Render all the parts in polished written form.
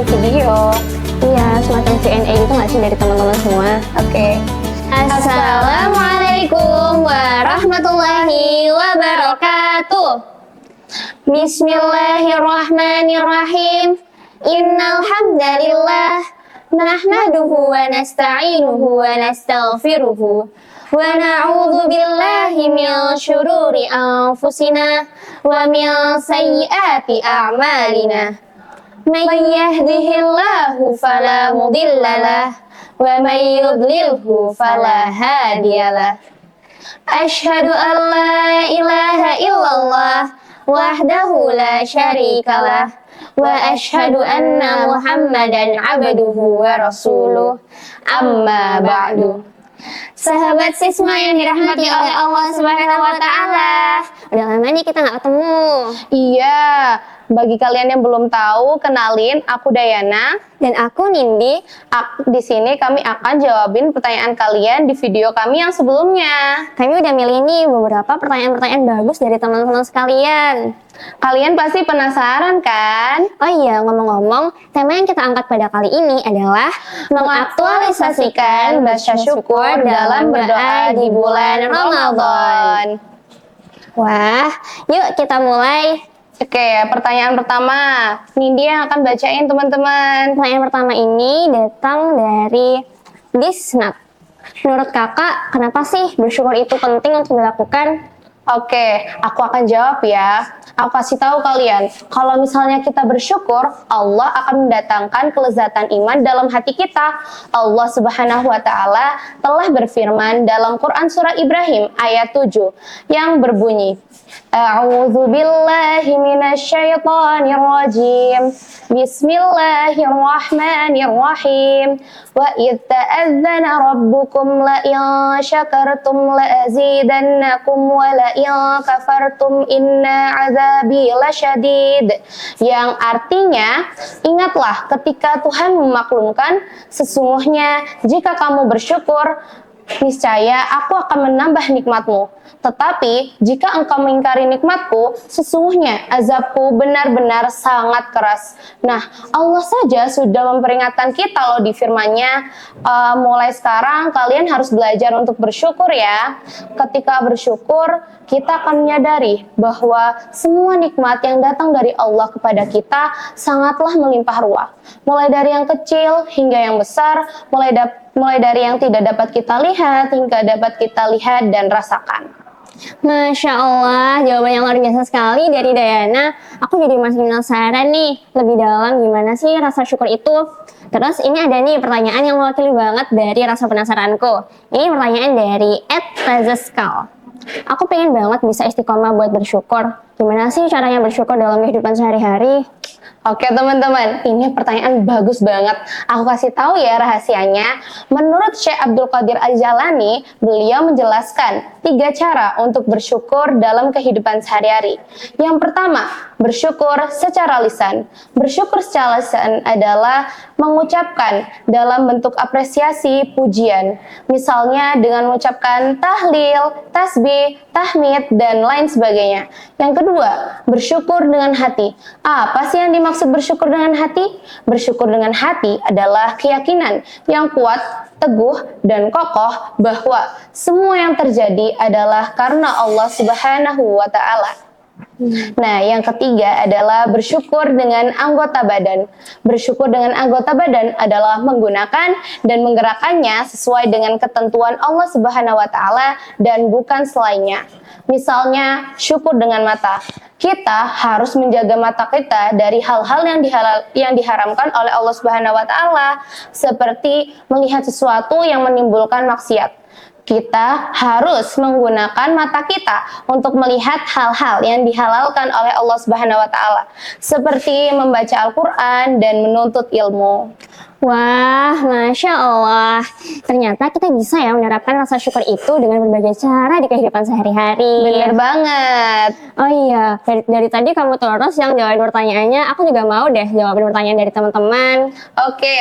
video. Iya, semacam Q&A gitu nggak sih dari teman-teman semua? Oke. Assalamualaikum warahmatullahi wabarakatuh. Bismillahirrahmanirrahim. Innal hamdalillah nahmaduhu wa nasta'inuhu wa nastaghfiruhu wa na'udzu billahi min syururi anfusina wa min sayyiati a'malina. Man yahdihillahu fala mudhillalah wa man yudlilhu fala hadiyalah. Asyhadu an la ilaha illallah wahdahu la syarikalah wa asyhadu anna Muhammadan abduhu wa rasuluh. Amma ba'du. Sahabat Sisma yang dirahmati oleh Allah Subhanahu wa taala. Udah lama nih kita nggak ketemu. Iya, bagi kalian yang belum tahu, kenalin, aku Dayana Dan aku Nindi. Di sini kami akan jawabin pertanyaan kalian di video kami yang sebelumnya. Kami udah milih nih beberapa pertanyaan-pertanyaan bagus dari teman-teman sekalian. Kalian pasti penasaran kan? Oh iya, ngomong-ngomong, tema yang kita angkat pada kali ini adalah Mengaktualisasikan rasa syukur dalam berdoa di bulan Ramadan. Wah, yuk kita mulai. Oke, pertanyaan pertama. Nindi yang akan bacain teman-teman. Pertanyaan pertama ini datang dari Disnat. Menurut kakak, kenapa sih bersyukur itu penting untuk dilakukan? Oke, aku akan jawab ya. Aku kasih tahu kalian, kalau misalnya kita bersyukur, Allah akan mendatangkan kelezatan iman dalam hati kita. Allah Subhanahu wa taala telah berfirman dalam Quran surah Ibrahim ayat 7 yang berbunyi, A'udzu billahi minasyaitonir rajim. Bismillahirrahmanirrahim. Wa idz ta'adzana rabbukum la in syakartum la azidannakum wa la in kafartum inna azabi lasyadid. Yang artinya, ingatlah ketika Tuhan memaklumkan, sesungguhnya jika kamu bersyukur, niscaya aku akan menambah nikmatmu. Tetapi jika engkau mengingkari nikmatku, sesungguhnya azabku benar-benar sangat keras. Nah, Allah saja sudah memperingatkan kita loh di firman-Nya, mulai sekarang kalian harus belajar untuk bersyukur ya. Ketika bersyukur, kita akan menyadari bahwa semua nikmat yang datang dari Allah kepada kita sangatlah melimpah ruah. Mulai dari yang kecil hingga yang besar, mulai dari yang tidak dapat kita lihat hingga dapat kita lihat dan rasakan. Masya Allah, jawaban yang luar biasa sekali dari Dayana. Aku jadi masih penasaran nih, lebih dalam gimana sih rasa syukur itu. Terus ini ada nih pertanyaan yang mewakili banget dari rasa penasaranku. Ini pertanyaan dari @razeskal. Aku pengen banget bisa istiqomah buat bersyukur. Gimana sih caranya bersyukur dalam kehidupan sehari-hari? Oke teman-teman, ini pertanyaan bagus banget. Aku kasih tahu ya rahasianya. Menurut Syekh Abdul Qadir Al-Jalani, beliau menjelaskan 3 cara untuk bersyukur dalam kehidupan sehari-hari. Yang pertama, bersyukur secara lisan. Bersyukur secara lisan adalah mengucapkan dalam bentuk apresiasi, pujian. Misalnya dengan mengucapkan tahlil, tasbih, tahmid, dan lain sebagainya. Yang kedua, bersyukur dengan hati. Apa sih yang dimaksud bersyukur dengan hati? Bersyukur dengan hati adalah keyakinan yang kuat, teguh, dan kokoh bahwa semua yang terjadi adalah karena Allah Subhanahu wa taala. Nah, yang ketiga adalah bersyukur dengan anggota badan. Bersyukur dengan anggota badan adalah menggunakan dan menggerakkannya sesuai dengan ketentuan Allah Subhanahu wa taala dan bukan selainnya. Misalnya, syukur dengan mata. Kita harus menjaga mata kita dari hal-hal yang diharamkan oleh Allah Subhanahu wa taala, seperti melihat sesuatu yang menimbulkan maksiat. Kita harus menggunakan mata kita untuk melihat hal-hal yang dihalalkan oleh Allah Subhanahu wa taala, seperti membaca Al-Qur'an dan menuntut ilmu. Wah, Masya Allah. Ternyata kita bisa ya menerapkan rasa syukur itu dengan berbagai cara di kehidupan sehari-hari. Bener banget. Oh iya, dari tadi kamu terus yang jawabin pertanyaannya, aku juga mau deh jawabin pertanyaan dari teman-teman. Oke.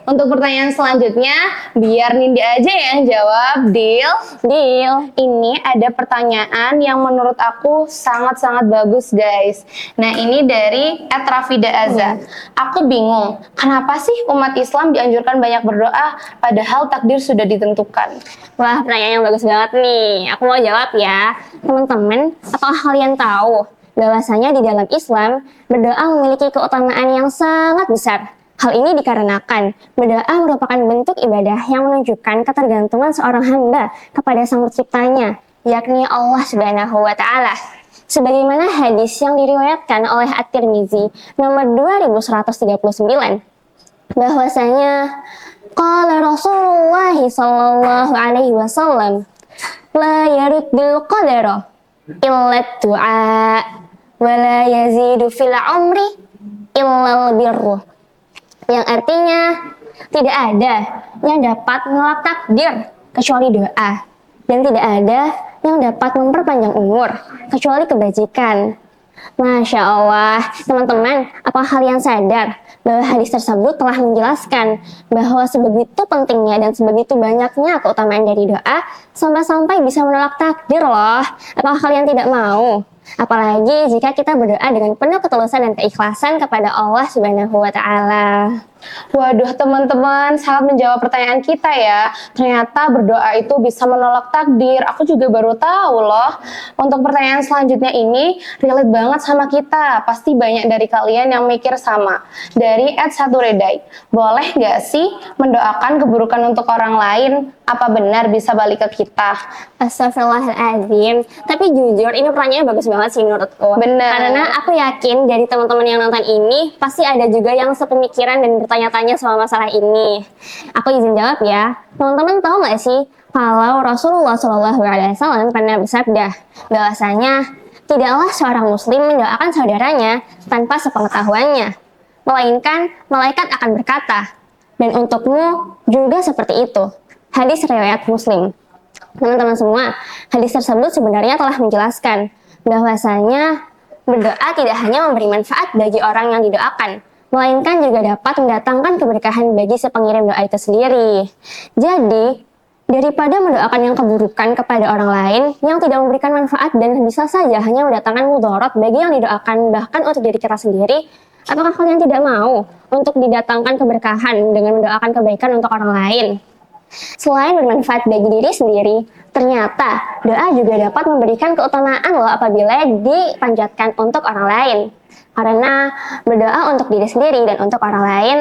Untuk pertanyaan selanjutnya, biar Nindi aja yang jawab, deal? Deal. Ini ada pertanyaan yang menurut aku sangat-sangat bagus, guys. Nah, ini dari @rafida Aza. Aku bingung, kenapa sih umat Islam dianjurkan banyak berdoa padahal takdir sudah ditentukan? Wah, pertanyaan yang bagus banget nih. Aku mau jawab ya. Teman-teman, apakah kalian tahu bahwasanya di dalam Islam, berdoa memiliki keutamaan yang sangat besar. Hal ini dikarenakan berdoa merupakan bentuk ibadah yang menunjukkan ketergantungan seorang hamba kepada Sang Penciptanya, yakni Allah Subhanahu wa Ta'ala. Sebagaimana hadis yang diriwayatkan oleh At-Tirmizi nomor 2139, bahwasanya qala Rasulullah sallallahu alaihi wasallam, la yaruddul qadara illa du'a wa la yazidu fil umri illa birru. Yang artinya tidak ada yang dapat menolak takdir kecuali doa, dan tidak ada yang dapat memperpanjang umur kecuali kebajikan. Masya Allah, teman-teman, apakah kalian sadar bahwa hadis tersebut telah menjelaskan bahwa sebegitu pentingnya dan sebegitu banyaknya keutamaan dari doa sampai-sampai bisa menolak takdir loh. Apakah kalian tidak mau? Apalagi jika kita berdoa dengan penuh ketulusan dan keikhlasan kepada Allah Subhanahu wa Ta'ala. Waduh, teman-teman, sangat menjawab pertanyaan kita ya. Ternyata berdoa itu bisa menolak takdir. Aku juga baru tahu loh. Untuk pertanyaan selanjutnya ini relate banget sama kita. Pasti banyak dari kalian yang mikir sama. Dari @saturedai. Boleh nggak sih mendoakan keburukan untuk orang lain? Apa benar bisa balik ke kita? Astagfirullahaladzim. Tapi jujur ini pertanyaannya bagus banget sih menurutku. Bener. Karena aku yakin dari teman-teman yang nonton ini pasti ada juga yang sepemikiran dan bertanya-tanya soal masalah ini. Aku izin jawab ya. Teman-teman tahu nggak sih kalau Rasulullah SAW pernah bersabda bahwasanya tidaklah seorang muslim mendoakan saudaranya tanpa sepengetahuannya, melainkan malaikat akan berkata, dan untukmu juga seperti itu. Hadis riwayat Muslim. Teman-teman semua, hadis tersebut sebenarnya telah menjelaskan bahwasanya berdoa tidak hanya memberi manfaat bagi orang yang didoakan, melainkan juga dapat mendatangkan keberkahan bagi si pengirim doa itu sendiri. Jadi, daripada mendoakan yang keburukan kepada orang lain yang tidak memberikan manfaat dan bisa saja hanya mendatangkan mudarat bagi yang didoakan, bahkan untuk diri kita sendiri, apakah kalian tidak mau untuk didatangkan keberkahan dengan mendoakan kebaikan untuk orang lain? Selain bermanfaat bagi diri sendiri, ternyata doa juga dapat memberikan keutamaan loh apabila dipanjatkan untuk orang lain. Karena berdoa untuk diri sendiri dan untuk orang lain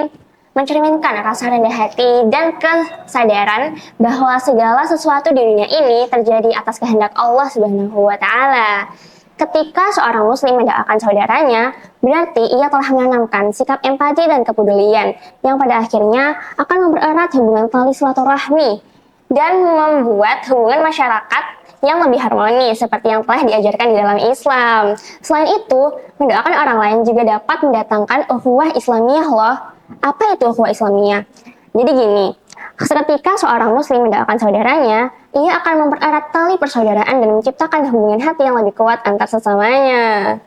mencerminkan rasa rendah hati dan kesadaran bahwa segala sesuatu di dunia ini terjadi atas kehendak Allah Subhanahu wa Ta'ala. Ketika seorang muslim mendoakan saudaranya, berarti ia telah menanamkan sikap empati dan kepedulian yang pada akhirnya akan mempererat hubungan tali silaturahmi dan membuat hubungan masyarakat yang lebih harmonis seperti yang telah diajarkan di dalam Islam. Selain itu, mendoakan orang lain juga dapat mendatangkan ukhuwah Islamiyah loh. Apa itu ukhuwah Islamiyah? Jadi gini, ketika seorang muslim mendoakan saudaranya, ia akan mempererat tali persaudaraan dan menciptakan hubungan hati yang lebih kuat antar sesamanya.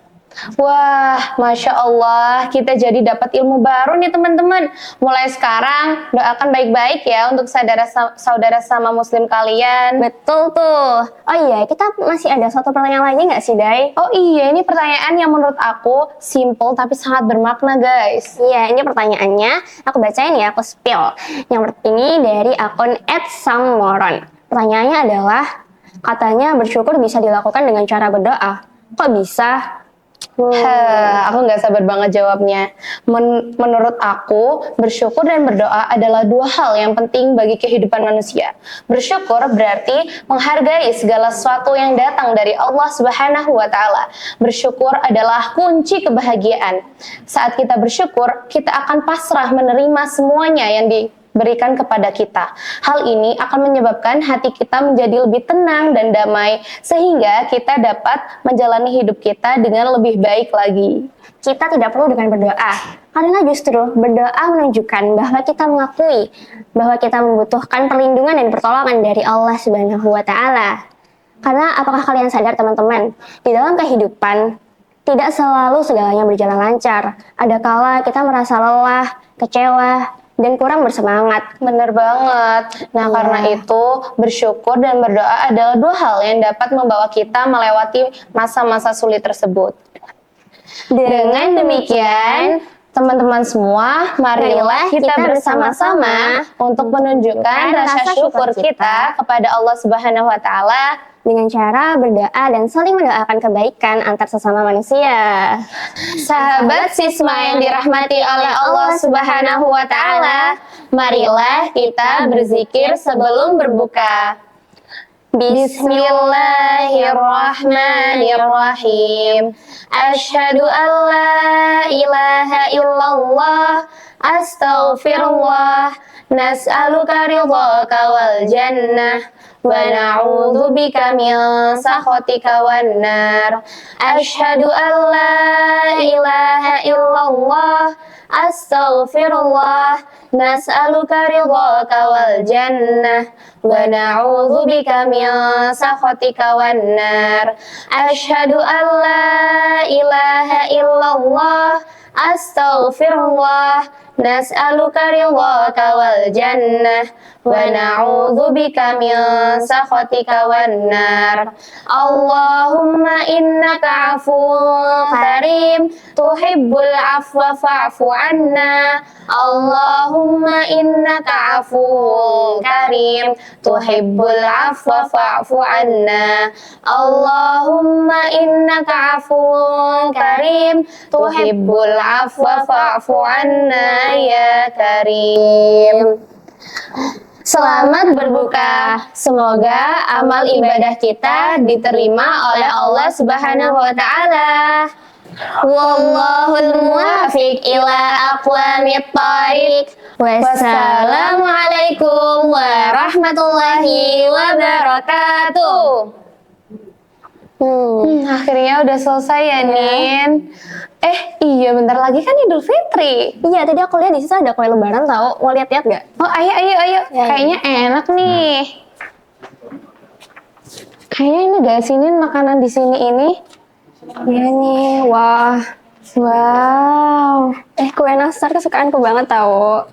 Wah, Masya Allah, kita jadi dapat ilmu baru nih teman-teman. Mulai sekarang, doakan baik-baik ya untuk saudara sama muslim kalian. Betul tuh. Oh iya, kita masih ada satu pertanyaan lagi nggak sih, Day? Oh iya, ini pertanyaan yang menurut aku simple tapi sangat bermakna, guys. Iya, ini pertanyaannya. Aku bacain ya, aku spill. Yang ini dari akun @sammoron. Pertanyaannya adalah, katanya bersyukur bisa dilakukan dengan cara berdoa. Kok bisa? Aku nggak sabar banget jawabnya. Menurut aku, bersyukur dan berdoa adalah dua hal yang penting bagi kehidupan manusia. Bersyukur berarti menghargai segala sesuatu yang datang dari Allah Subhanahu wa Ta'ala. Bersyukur adalah kunci kebahagiaan. Saat kita bersyukur, kita akan pasrah menerima semuanya yang berikan kepada kita. Hal ini akan menyebabkan hati kita menjadi lebih tenang dan damai, sehingga kita dapat menjalani hidup kita dengan lebih baik lagi. Kita tidak perlu dengan berdoa, karena justru berdoa menunjukkan bahwa kita mengakui bahwa kita membutuhkan perlindungan dan pertolongan dari Allah Subhanahu wa Ta'ala. Karena apakah kalian sadar teman-teman, di dalam kehidupan tidak selalu segalanya berjalan lancar. Ada kala kita merasa lelah, kecewa, dan kurang bersemangat. Bener banget. Nah, karena itu bersyukur dan berdoa adalah dua hal yang dapat membawa kita melewati masa-masa sulit tersebut. Dengan demikian, teman-teman semua, marilah kita bersama-sama untuk menunjukkan rasa syukur kita kepada Allah Subhanahu wa Ta'ala dengan cara berdoa dan saling mendoakan kebaikan antar sesama manusia. Sahabat Sisma yang dirahmati oleh Allah Subhanahu wa Ta'ala, marilah kita berzikir sebelum berbuka. Bismillahirrahmanirrahim. Asyhadu an la ilaha illallah, astaghfirullah, nas'aluka ridhaka wal jannah, wa na'udzu bika min sakhatika wan nar. Asyhadu an la ilaha illallah, astaghfirullah, nas'aluka ridhaka wal jannah, wa na'udzu bika min sakhatika wan nar. Asyhadu an la ilaha illallah, astaghfirullah, nas'aluka ridhaka wal jannah, wa na'udzu bika min sakhatika wan nar. Allahumma innaka afuwwun karim, tuhibbul afwa fa'fu anna. Allahumma innaka afuwwun karim, tuhibbul afwa fa'fu anna. Allahumma innaka afuwwun karim, tuhibbul afwa fa'fu anna ya karim. Selamat berbuka. Semoga amal ibadah kita diterima oleh Allah Subhanahu wa Ta'ala. Wallahul muwaffiq ila aqwamit thariq. Wassalamualaikum warahmatullahi wabarakatuh. Akhirnya udah selesai ya, Nin. Iya, bentar lagi kan Idul Fitri. Iya, tadi aku lihat di situ ada kue lebaran tahu. Mau lihat-lihat nggak? Oh, ayo. Ya, Kayaknya enak nih. Kayaknya ini gak sih, Nin, makanan di sini ini? Iya nih, wah. Wow. Kue nastar kesukaanku banget tahu.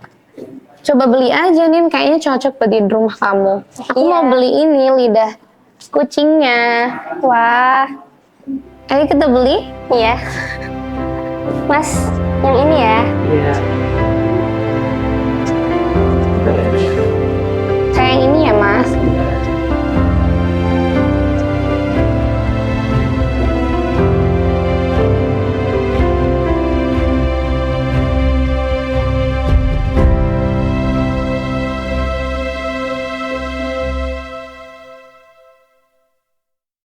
Coba beli aja, Nin. Kayaknya cocok buat di rumah kamu. Aku Iya. mau beli ini, lidah kucingnya. Wah. Ayo kita beli. Iya. Mas, yang ini ya. Iya.